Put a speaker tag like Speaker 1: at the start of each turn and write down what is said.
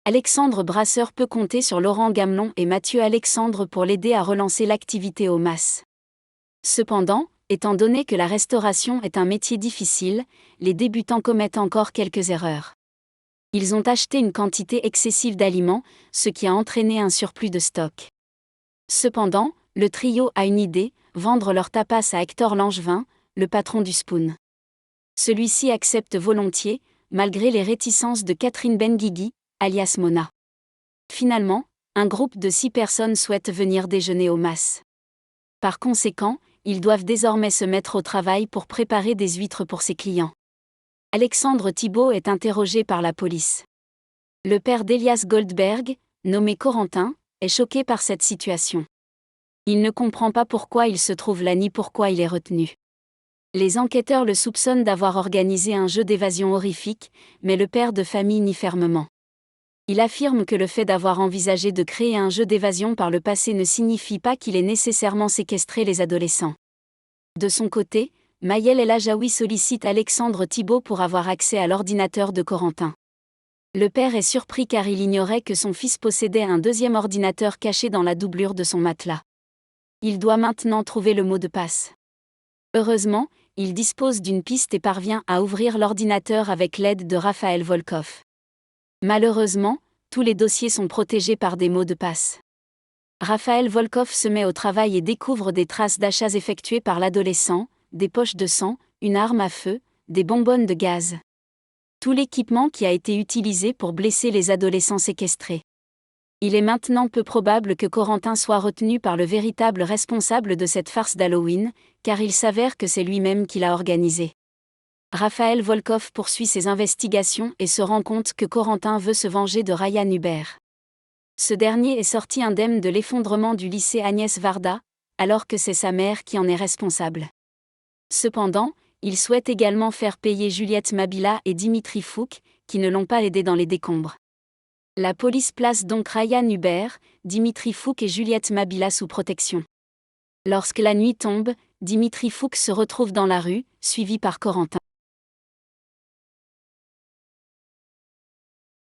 Speaker 1: Alexandre Brasseur peut compter sur Laurent Gamelon et Mathieu Alexandre pour l'aider à relancer l'activité au MAS. Cependant, étant donné que la restauration est un métier difficile, les débutants commettent encore quelques erreurs. Ils ont acheté une quantité excessive d'aliments, ce qui a entraîné un surplus de stock. Cependant, le trio a une idée, vendre leur tapas à Hector Langevin, le patron du Spoon. Celui-ci accepte volontiers, malgré les réticences de Catherine Benguigui, alias Mona. Finalement, un groupe de 6 personnes souhaite venir déjeuner au MAS. Par conséquent, ils doivent désormais se mettre au travail pour préparer des huîtres pour ses clients. Alexandre Thibault est interrogé par la police. Le père d'Elias Goldberg, nommé Corentin, est choqué par cette situation. Il ne comprend pas pourquoi il se trouve là ni pourquoi il est retenu. Les enquêteurs le soupçonnent d'avoir organisé un jeu d'évasion horrifique, mais le père de famille nie fermement. Il affirme que le fait d'avoir envisagé de créer un jeu d'évasion par le passé ne signifie pas qu'il ait nécessairement séquestré les adolescents. De son côté, Maëlle El Ajaoui sollicite Alexandre Thibault pour avoir accès à l'ordinateur de Corentin. Le père est surpris car il ignorait que son fils possédait un deuxième ordinateur caché dans la doublure de son matelas. Il doit maintenant trouver le mot de passe. Heureusement, il dispose d'une piste et parvient à ouvrir l'ordinateur avec l'aide de Raphaël Volkov. Malheureusement, tous les dossiers sont protégés par des mots de passe. Raphaël Volkov se met au travail et découvre des traces d'achats effectués par l'adolescent, des poches de sang, une arme à feu, des bonbonnes de gaz. Tout l'équipement qui a été utilisé pour blesser les adolescents séquestrés. Il est maintenant peu probable que Corentin soit retenu par le véritable responsable de cette farce d'Halloween, car il s'avère que c'est lui-même qui l'a organisée. Raphaël Volkov poursuit ses investigations et se rend compte que Corentin veut se venger de Ryan Hubert. Ce dernier est sorti indemne de l'effondrement du lycée Agnès Varda, alors que c'est sa mère qui en est responsable. Cependant, il souhaite également faire payer Juliette Mabila et Dimitri Fouque, qui ne l'ont pas aidé dans les décombres. La police place donc Ryan Hubert, Dimitri Fouque et Juliette Mabila sous protection. Lorsque la nuit tombe, Dimitri Fouque se retrouve dans la rue, suivi par Corentin.